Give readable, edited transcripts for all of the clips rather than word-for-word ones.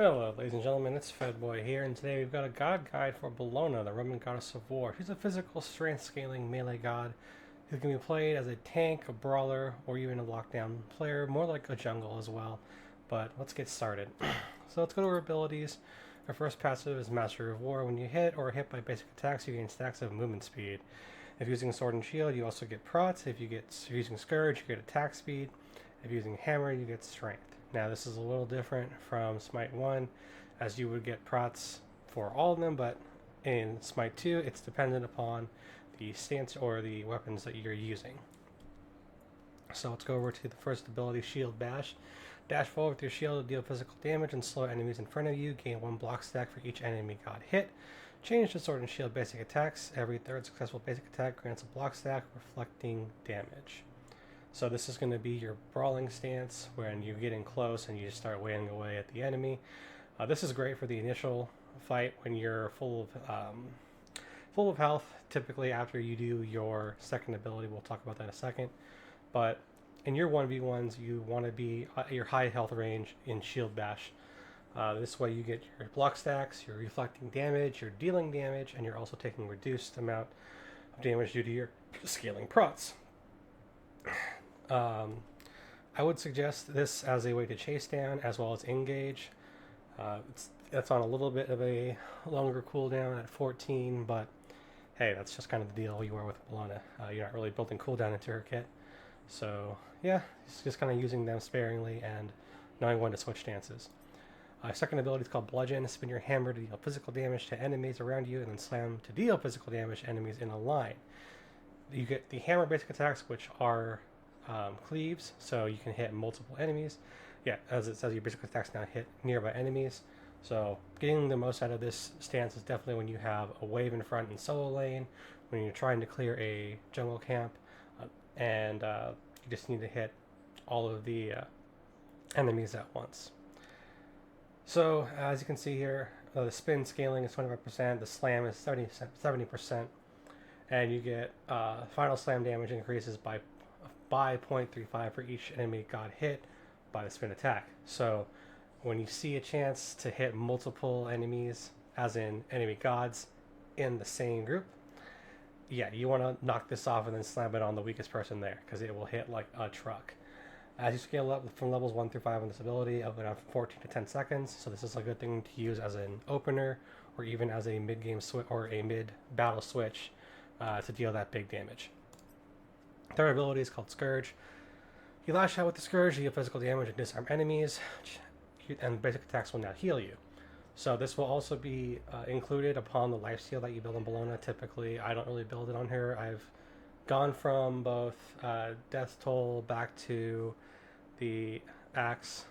Hello, ladies and gentlemen, it's Fedboy here, and today we've got a god guide for Bellona, the Roman goddess of war. She's a physical strength scaling melee god who can be played as a tank, a brawler, or even a lockdown player, more like a jungle as well. But let's get started. So let's go to her abilities. Her first passive is Master of War. When you hit or are hit by basic attacks, you gain stacks of movement speed. If using Sword and Shield, you also get prots. If you're using Scourge, you get attack speed. If using Hammer, you get strength. Now this is a little different from Smite 1, as you would get prots for all of them, but in Smite 2, it's dependent upon the stance or the weapons that you're using. So let's go over to the first ability, Shield Bash. Dash forward with your shield to deal physical damage and slow enemies in front of you. Gain 1 block stack for each enemy god hit. Change to Sword and Shield basic attacks. Every third successful basic attack grants a block stack, reflecting damage. So this is going to be your brawling stance when you're getting close and you just start wailing away at the enemy. This is great for the initial fight when you're full of health. Typically after you do your second ability, we'll talk about that in a second. But in your 1v1s, you want to be at your high health range in Shield Bash. This way you get your block stacks, you're reflecting damage, you're dealing damage, and you're also taking reduced amount of damage due to your scaling prots. I would suggest this as a way to chase down as well as engage. It's on a little bit of a longer cooldown at 14, but hey, that's just kind of the deal you are with Bellona. You're not really building cooldown into her kit. So yeah, it's just kind of using them sparingly and knowing when to switch stances. Second ability is called Bludgeon. Spin your hammer to deal physical damage to enemies around you, and then slam to deal physical damage to enemies in a line. You get the hammer basic attacks, which are cleaves, so you can hit multiple enemies. Yeah, as it says, your basic attacks now hit nearby enemies. So getting the most out of this stance is definitely when you have a wave in front in solo lane, when you're trying to clear a jungle camp, and you just need to hit all of the enemies at once. So as you can see here, the spin scaling is 25%, the slam is 70%, and you get final slam damage increases by 0.35 for each enemy god hit by the spin attack. So when you see a chance to hit multiple enemies, as in enemy gods, in the same group, yeah, you want to knock this off and then slam it on the weakest person there, because it will hit like a truck. As you scale up from levels 1 through 5 on this ability, it'll go down from 14 to 10 seconds, so this is a good thing to use as an opener, or even as a mid-game switch, or a mid-battle switch, to deal that big damage. Third ability is called Scourge. You lash out with the Scourge, you get physical damage and disarm enemies, and basic attacks will now heal you. So this will also be included upon the lifesteal that you build in Bellona. Typically, I don't really build it on her. I've gone from both Death Toll back to the Axe.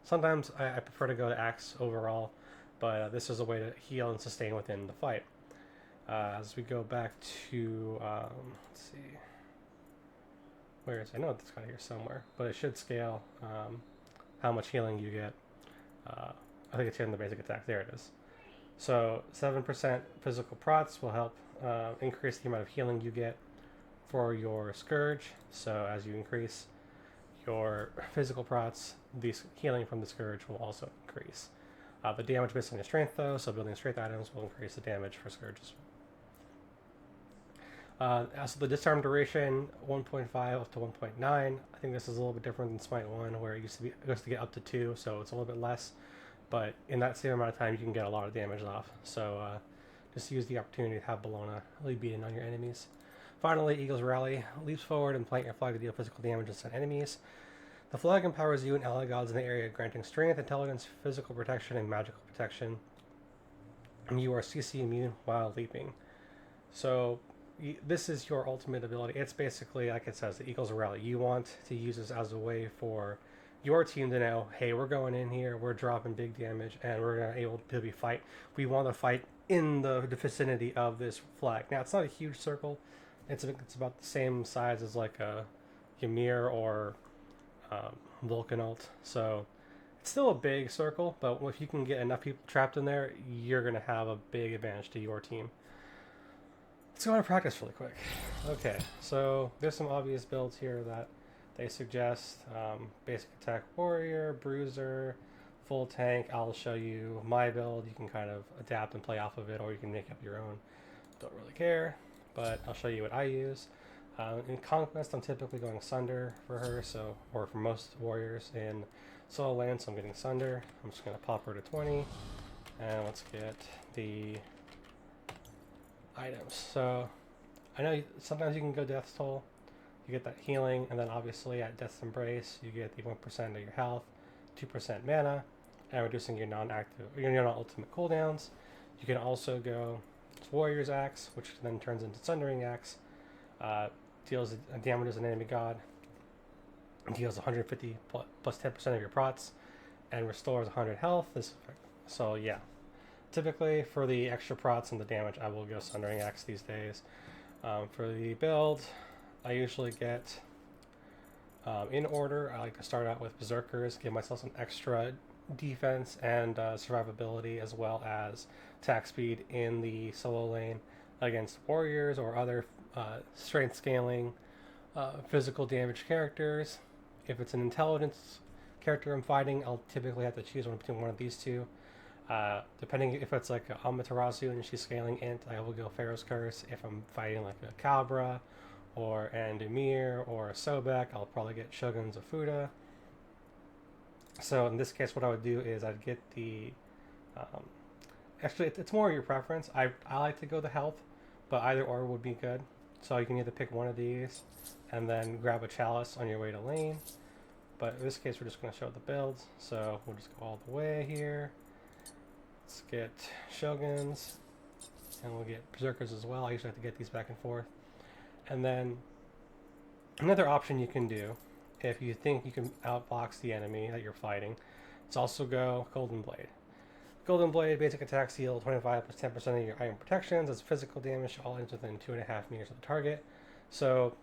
Sometimes I prefer to go to Axe overall, but this is a way to heal and sustain within the fight. As we go back to, let's see, where is it? I know it's got here somewhere, but it should scale how much healing you get. I think it's here in the basic attack. There it is. So 7% physical prots will help increase the amount of healing you get for your Scourge. So as you increase your physical prots, the healing from the Scourge will also increase. The damage based on your strength, though, so building strength items will increase the damage for Scourges. As for the disarm duration, 1.5 up to 1.9. I think this is a little bit different than Smite 1, where it used to get up to 2, so it's a little bit less. But in that same amount of time, you can get a lot of damage off. So just use the opportunity to have Bellona really beating on your enemies. Finally, Eagle's Rally. Leaps forward and plant your flag to deal physical damage to some enemies. The flag empowers you and ally gods in the area, granting strength, intelligence, physical protection, and magical protection. And you are CC immune while leaping. So this is your ultimate ability. It's basically, like it says, the Eagle's Rally. You want to use this as a way for your team to know, hey, we're going in here, we're dropping big damage, and we're going to be able to be fight. We want to fight in the vicinity of this flag. Now, it's not a huge circle. It's about the same size as like a Ymir or Vulcanult. So it's still a big circle, but if you can get enough people trapped in there, you're going to have a big advantage to your team. Let's go on to practice really quick. Okay, so there's some obvious builds here that they suggest. Basic attack warrior, bruiser, full tank, I'll show you my build. You can kind of adapt and play off of it, or you can make up your own. Don't really care, but I'll show you what I use. In Conquest, I'm typically going Sunder for her, so, or for most warriors in solo lane, so I'm getting Sunder. I'm just going to pop her to 20, and let's get the items. So I know sometimes you can go Death's Toll, you get that healing, and then obviously at Death's Embrace, you get the 1% of your health, 2% mana, and reducing your non-active, your non-ultimate cooldowns. You can also go Warrior's Axe, which then turns into Sundering Axe, deals damage as an enemy god, deals 150 plus 10% of your prots, and restores 100 health. So yeah, typically for the extra prots and the damage, I will go Sundering Axe these days. For the build, I usually get in order. I like to start out with Berserkers, give myself some extra defense and survivability, as well as attack speed in the solo lane against warriors or other strength scaling physical damage characters. If it's an intelligence character I'm fighting, I'll typically have to choose one between one of these two. Depending if it's like Amaterasu and she's scaling int, I will go Pharaoh's Curse. If I'm fighting like a Cabra or an Emir or a Sobek, I'll probably get Shogun's Afuda. So in this case, what I would do is I'd get the actually it's more your preference. I like to go the health, but either or would be good. So you can either pick one of these and then grab a chalice on your way to lane. But in this case, we're just going to show the builds. So we'll just go all the way here. Let's get Shoguns, and we'll get Berserkers as well. I usually have to get these back and forth. And then another option you can do, if you think you can outbox the enemy that you're fighting, is also go Golden Blade. Golden Blade, basic attacks deal 25 plus 10% of your item protections as physical damage, all items within 2.5 meters of the target. So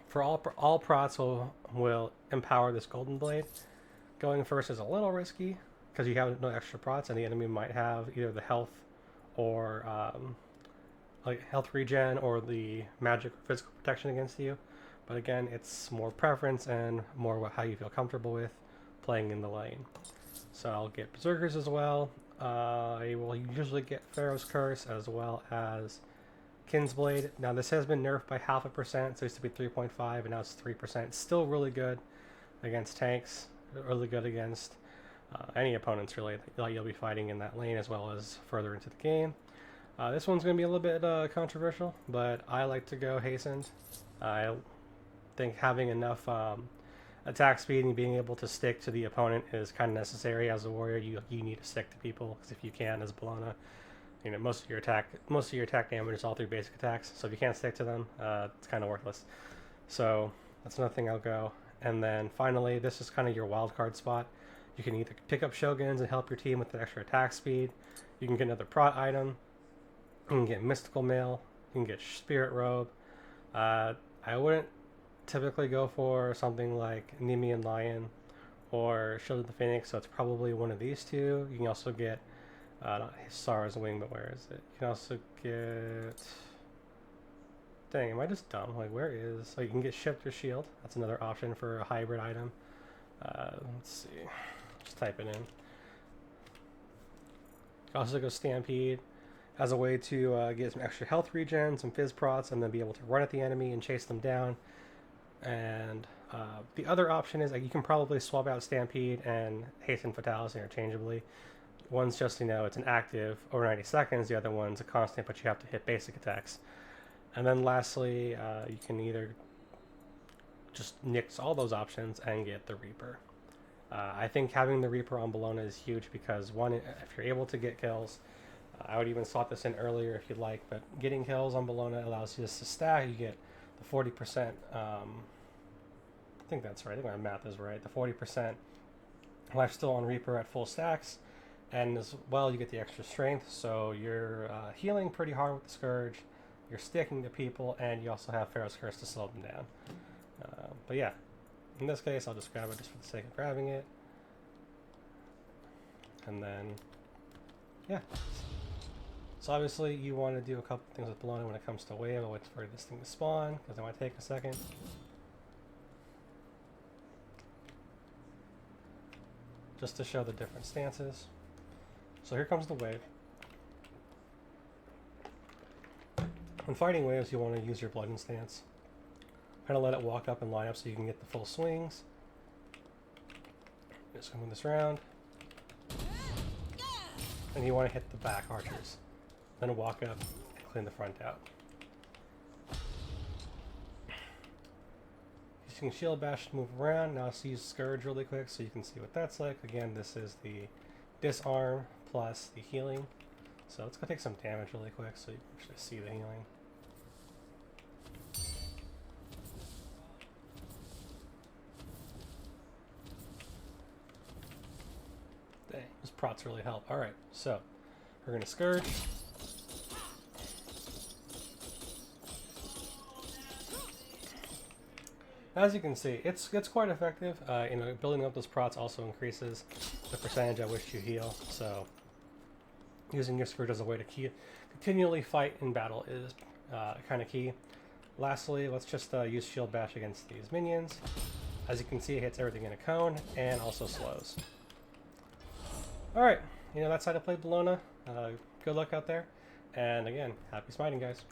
for all prots will empower this Golden Blade. Going first is a little risky because you have no extra prots, and the enemy might have either the health or like health regen or the magic or physical protection against you. But again, it's more preference and more how you feel comfortable with playing in the lane. So I'll get Berserkers as well. I will usually get Pharaoh's Curse as well as Kinsblade. Now this has been nerfed by 0.5%, so it used to be 3.5 and now it's 3%. Still really good against tanks, really good against any opponents really that you'll be fighting in that lane as well as further into the game. This one's going to be a little bit controversial, but I like to go Hastened. I think having enough attack speed and being able to stick to the opponent is kind of necessary. As a warrior, you need to stick to people, because if you can, as Bellona, you know, most of your attack damage is all through basic attacks. So if you can't stick to them, it's kind of worthless. So that's another thing I'll go. And then finally, this is kind of your wild card spot. You can either pick up Shoguns and help your team with the extra attack speed. You can get another prot item. You can get Mystical Mail. You can get Spirit Robe. I wouldn't typically go for something like Nemean Lion or Shield of the Phoenix, so it's probably one of these two. You can also get not Sar's Wing, but where is it? You can also get... Dang, am I just dumb? Like, where is... Oh, you can get Shifter Shield. That's another option for a hybrid item. Let's see. Just type it in. You can also go Stampede as a way to get some extra health regen, some fizz prots, and then be able to run at the enemy and chase them down. And the other option is you can probably swap out Stampede and Hasten Fatalis interchangeably. One's just, you know, it's an active over 90 seconds. The other one's a constant, but you have to hit basic attacks. And then lastly, you can either just nix all those options and get the Reaper. I think having the Reaper on Bellona is huge because, one, if you're able to get kills, I would even slot this in earlier if you'd like, but getting kills on Bellona allows you just to stack. You get the 40%, I think that's right, I think my math is right, the 40% life still on Reaper at full stacks, and as well you get the extra strength, so you're healing pretty hard with the Scourge, you're sticking to people, and you also have Pharaoh's Curse to slow them down. But yeah, in this case I'll just grab it just for the sake of grabbing it, and then yeah. So obviously you want to do a couple things with Bellona when it comes to wave. I'll wait for this thing to spawn because it might take a second. just to show the different stances. So here comes the wave. When fighting waves, you want to use your bludgeon stance. Kind of let it walk up and line up so you can get the full swings. Just gonna move this around. And you want to hit the back archers. Then walk up and clean the front out. Using shield bash to move around. Now let's use Scourge really quick so you can see what that's like. Again, this is the disarm plus the healing. So let's go take some damage really quick so you can actually see the healing. Dang, those prots really help. Alright, so we're going to Scourge. As you can see, it's quite effective. You know, building up those prots also increases the percentage at which you heal. So, using your Scourge as a way to continually fight in battle is kind of key. Lastly, let's just use Shield Bash against these minions. As you can see, it hits everything in a cone and also slows. All right, you know that's how to play Bellona. Good luck out there, and again, happy smiting, guys.